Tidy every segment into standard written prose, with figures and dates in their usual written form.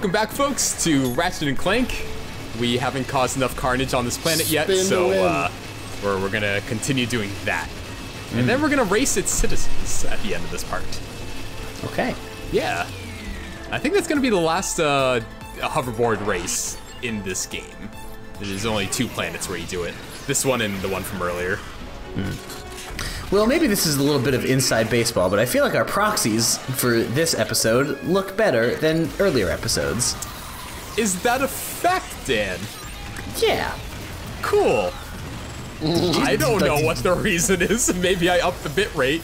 welcome back, folks, to Ratchet and Clank. We haven't caused enough carnage on this planet yet, so we're gonna continue doing that. And then we're gonna race its citizens at the end of this part. Okay. Yeah. I think that's gonna be the last hoverboard race in this game. There's only 2 planets where you do it. This one and the one from earlier. Well, maybe this is a little bit of inside baseball, but I feel like our proxies for this episode look better than earlier episodes. Is that a fact, Dan? Yeah. Cool. I don't know what the reason is. Maybe I upped the bit rate.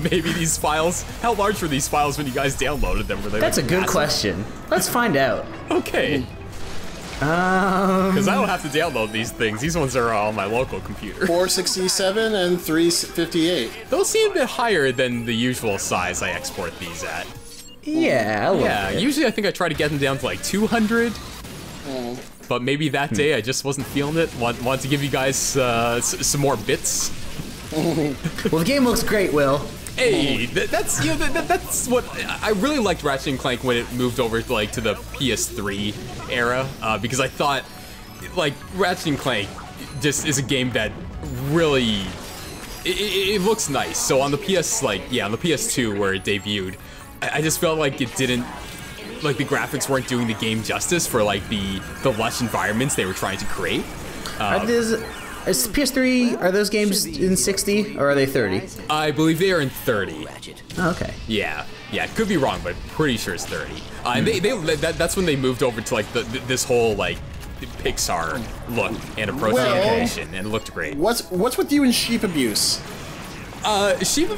Maybe these files... How large were these files when you guys downloaded them? Were they That's like a good massive? question. Let's find out. Okay. Because I don't have to download these things. These ones are on my local computer. 467 and 358. Those seem a bit higher than the usual size I export these at. Yeah, a little bit. Usually I think I try to get them down to like 200. But maybe that day I just wasn't feeling it. Want to give you guys some more bits. Well, the game looks great, Will. Hey, that's that's what I really liked Ratchet and Clank when it moved over to like to the PS3 era, because I thought like Ratchet and Clank just is a game that really it looks nice. So on the PS on the PS2 where it debuted, I just felt like it didn't. Like the graphics weren't doing the game justice for like the lush environments they were trying to create. Is PS3, are those games in 60 or are they 30? I believe they are in 30. Oh, okay. Yeah, could be wrong, but pretty sure it's 30. And that's when they moved over to like this whole like Pixar look and approach to animation, and it looked great. What's with you and sheep abuse? Sheep,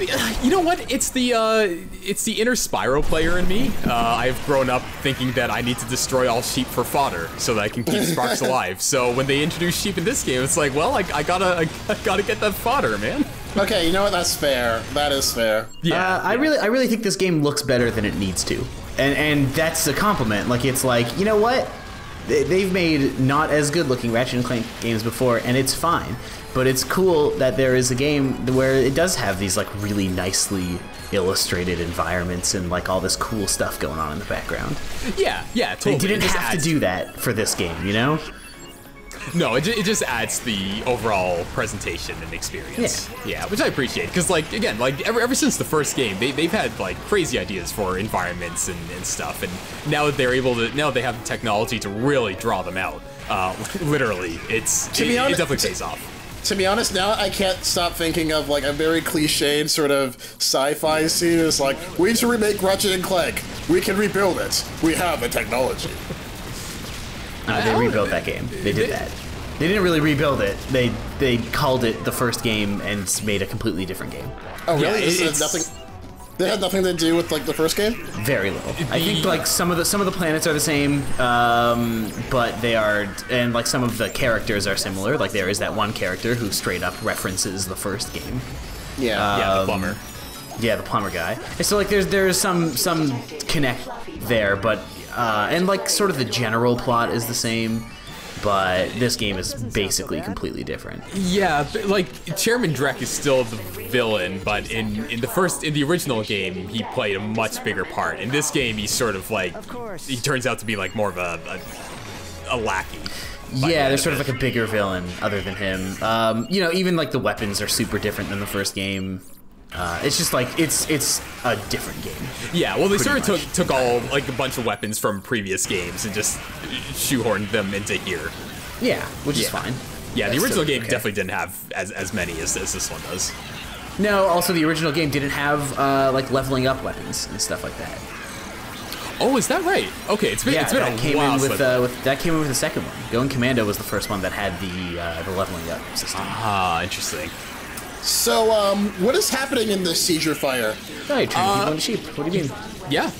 you know what? It's the inner Spyro player in me. I've grown up thinking that I need to destroy all sheep for fodder so that I can keep Sparks alive. So when they introduce sheep in this game, it's like, well, I gotta get that fodder, man. Okay, you know what? That's fair. That is fair. Yeah. I really think this game looks better than it needs to, and that's a compliment. Like, it's like, you know what? They've made not as good looking Ratchet and Clank games before, and it's fine. But it's cool that there is a game where it does have these like really nicely illustrated environments and like all this cool stuff going on in the background. Yeah, totally. They didn't have to do that for this game, you know? No, it just adds the overall presentation and experience. Yeah, which I appreciate, because like again, like ever since the first game, they've had like crazy ideas for environments and stuff, and now that they're able to, now they have the technology to really draw them out. Literally, it definitely pays off. To be honest, now I can't stop thinking of like a very cliched sort of sci-fi scene. It's like, we need to remake Ratchet and Clank. We can rebuild it. We have the technology. They rebuilt that game. They did that. They didn't really rebuild it. They called it the first game and made a completely different game. Oh really? Yeah, nothing. They had nothing to do with like the first game. Very little. I think like some of the planets are the same, but they are, and like some of the characters are similar. Like there is that one character who straight up references the first game. Yeah. The plumber. Yeah, the plumber guy. And so like there's some connect there, but and like sort of the general plot is the same. But this game is basically completely different. Yeah, like Chairman Drek is still the villain, but in the original game, he played a much bigger part. In this game, he's sort of like, he turns out to be like more of a lackey. Yeah, there's sort of like a bigger villain other than him. You know, even like the weapons are super different than the first game. It's just like it's a different game. Yeah, well, they sort of took all like a bunch of weapons from previous games and just shoehorned them into here. Yeah, which is fine. Yeah, That's the original totally game okay. definitely didn't have as many as this one does. No, also the original game didn't have like leveling up weapons and stuff like that. Oh, is that right? Okay, it's been that a came while. in that came in with the second one. Going Commando was the first one that had the leveling up system. Ah, interesting. So, what is happening in this seizure fire? Oh, you're turning people into sheep. What do you mean? Yeah.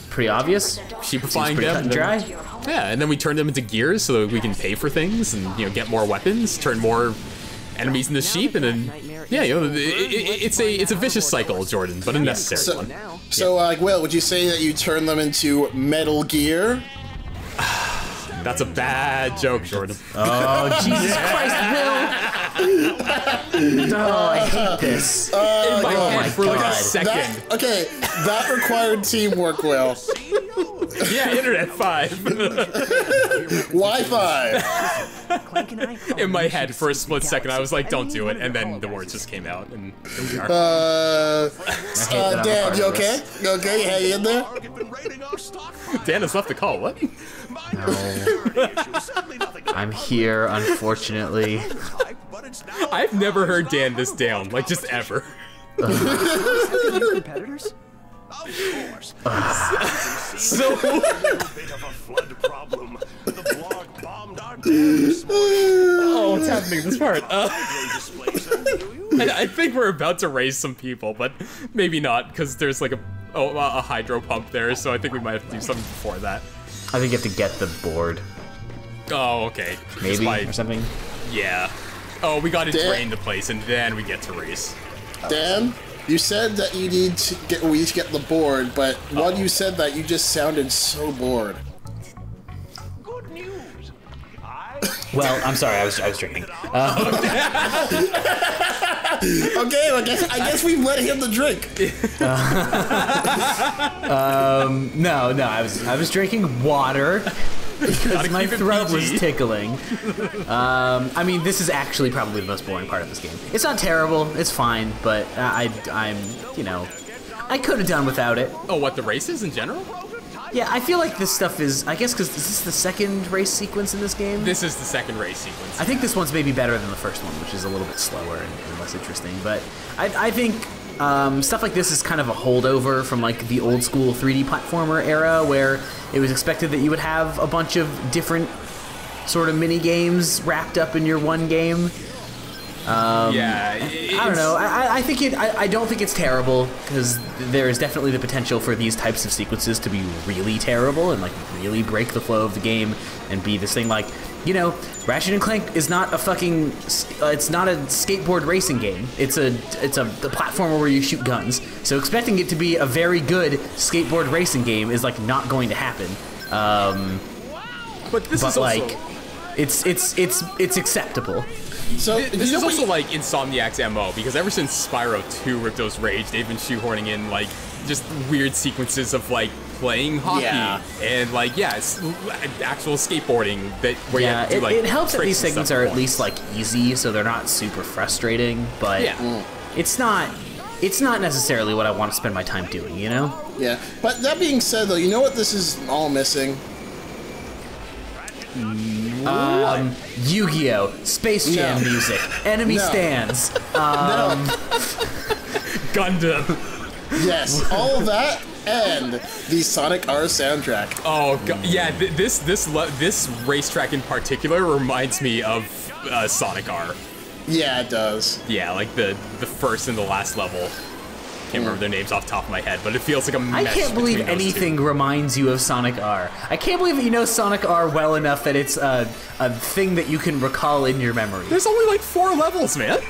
Pretty obvious. Sheepifying Pretty cut them. and dry. Yeah, and then we turn them into gears so that we can pay for things and get more weapons, turn more enemies into sheep, and then it's a vicious cycle, Jordan, but a necessary one. So, Will, would you say that you turn them into Metal Gear? That's a bad joke, Jordan. Oh, Jesus Christ, Will! Oh, I hate this. In my head for like a God. second. That required teamwork, Will. Yeah, Internet 5. Wi-Fi. Clank and I In my head, for a split second, I was like, "Don't do it," and then the words just came out, and here we are. Dan, you okay? You okay? You hang in there? Dan has left the call. What? I'm here, unfortunately. I've never heard Dan this down, like just ever. competitors? Of course. So. Bit of a flood problem. The blog bombed our dam this morning. Oh, what's happening in this part? Displays them, do you? I think we're about to raise some people, but maybe not, because there's like a hydro pump there, so I think we might have to do something before that. I think you have to get the board, Oh, okay. maybe, Just or something. Yeah. Oh, we gotta Dan- drain the place, and then we get to race. Dan, you said that you need to get we each get the board, but when you said that, you just sounded so bored. Good news. Well, I'm sorry, I was drinking. Okay, I guess we've let him the drink. No, I was drinking water because my keep it throat was PG. tickling. I mean, this is actually probably the most boring part of this game. It's not terrible, it's fine, but I'm, you know, I could have done without it. Oh, what, the races in general? Yeah, I feel like this stuff is, I guess, because is this the second race sequence in this game? This is the second race sequence. I think this one's maybe better than the first one, which is a little bit slower and less interesting. But I think stuff like this is kind of a holdover from like the old school 3D platformer era, where it was expected that you would have a bunch of different sort of mini games wrapped up in your one game. Yeah. I don't know. I think it. I don't think it's terrible, because there is definitely the potential for these types of sequences to be really terrible and like really break the flow of the game and be this thing like, you know, Ratchet and Clank is not a fucking. It's not a skateboard racing game. It's a platformer where you shoot guns. So expecting it to be a very good skateboard racing game is like not going to happen. But this But is also... like, it's acceptable. So This you is know also what? like Insomniac's MO, because ever since Spyro 2 Ripto's Rage, they've been shoehorning in like just weird sequences of like playing hockey Yeah. and like it's actual skateboarding that where you Yeah, have to do, like, it helps that tricks these and segments stuff are at at least once. like easy, so they're not super frustrating. But Yeah. it's not necessarily what I want to spend my time doing. You know? Yeah, but that being said, though, you know what this is all missing? Yu-Gi-Oh, Space Jam No. music, enemy No. stands. Gundam. Yes, all of that and the Sonic R soundtrack. Oh god, yeah. This racetrack in particular reminds me of Sonic R. Yeah, it does. Yeah, like the first and the last level. Can't remember their names off the top of my head, but it feels like a I mesh can't believe between those anything reminds you of Sonic R. I can't believe that you know Sonic R well enough that it's a thing that you can recall in your memory. There's only like 4 levels, man.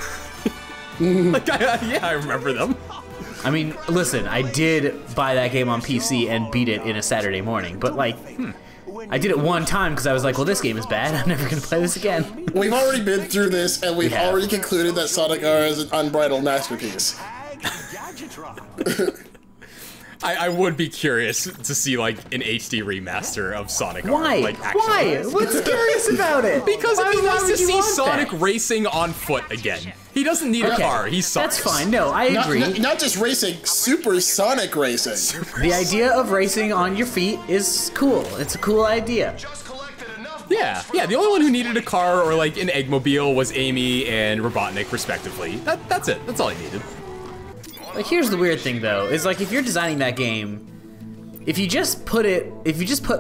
Like, I remember them. I mean, listen, I did buy that game on PC and beat it in a Saturday morning, but like, I did it one time because I was like, well, this game is bad. I'm never gonna play this again. We've already been through this, and we've We have. already concluded that Sonic R is an unbridled masterpiece. I would be curious to see like an HD remaster of Sonic R. Why? Like, actually. Why? What's curious about it? Because Why it'd be nice would to you see want Sonic that? racing on foot again. He doesn't need a Okay, car. He's Sonic. That's fine. No, I Not, agree. not just racing, supersonic racing. The idea of racing on your feet is cool. It's a cool idea. Yeah. The only one who needed a car or like an Eggmobile was Amy and Robotnik, respectively. That's it. That's all he needed. Like, here's the weird thing, though, is like if you're designing that game, if you just put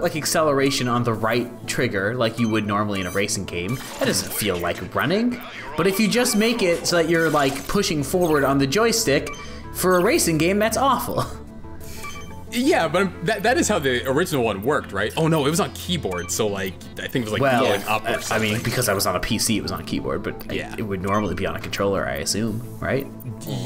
like acceleration on the right trigger, like you would normally in a racing game, that doesn't feel like running. But if you just make it so that you're like pushing forward on the joystick for a racing game, that's awful. Yeah, but that is how the original one worked, right? Oh no, it was on keyboard, so like I think it was like Well, going up or I something. mean, because I was on a PC, it was on a keyboard, but Yeah. it would normally be on a controller, I assume, right?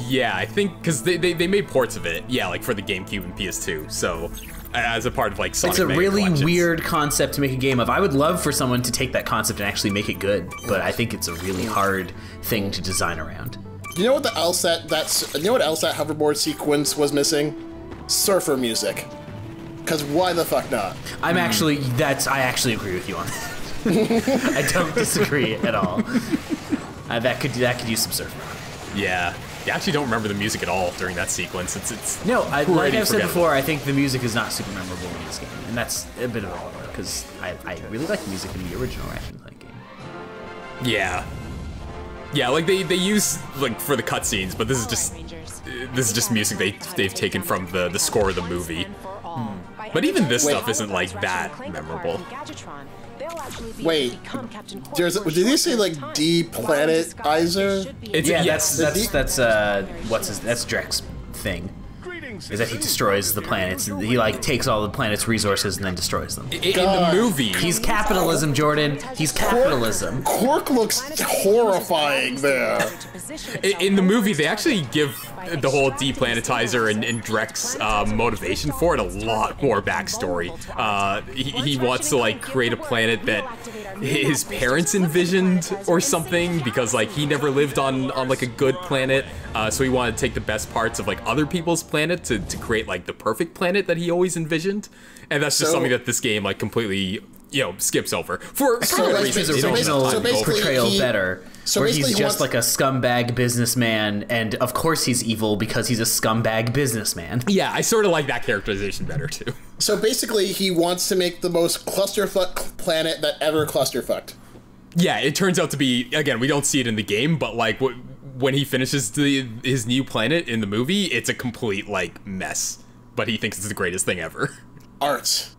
Yeah, I think because they made ports of it. Yeah, like for the GameCube and PS2. So as a part of like Sonic It's a Mega really Collections. weird concept to make a game of. I would love for someone to take that concept and actually make it good, but I think it's a really hard thing to design around. You know what the LSAT you know what LSAT hoverboard sequence was missing? Surfer music. Because why the fuck not? I actually agree with you on that. I don't disagree at all. That could use some surfing. Yeah. I actually don't remember the music at all during that sequence. It's No, like pretty I've said forgettable. before, I think the music is not super memorable in this game, and that's a bit of a bummer because I really like the music in the original Ratchet and Clank game. Yeah. Yeah, like they use like for the cutscenes, but this is just music they've taken from the score of the movie. But even this stuff isn't like that memorable. Wait, did they say like deplanetizer? That's Drek's thing. Is that he destroys the planets. He like takes all the planet's resources and then destroys them. In the movie, He's capitalism, Jordan. He's capitalism. Quark looks horrifying there. in the movie, they actually give the whole deplanetizer and Drek's motivation for it a lot more backstory. He wants to like create a planet that his parents envisioned or something because like he never lived on like a good planet, so he wanted to take the best parts of like other people's planet to create like the perfect planet that he always envisioned, and that's just something that this game like completely skips over for So, a like, reason. His They don't original have time to go over it. portrayal he- better. so where basically he's he just wants- like a scumbag businessman, and of course he's evil because he's a scumbag businessman. Yeah, I sort of like that characterization better too. So basically, he wants to make the most clusterfuck planet that ever clusterfucked. Yeah, it turns out to be, again, we don't see it in the game, but like when he finishes his new planet in the movie, it's a complete like mess. But he thinks it's the greatest thing ever. Art.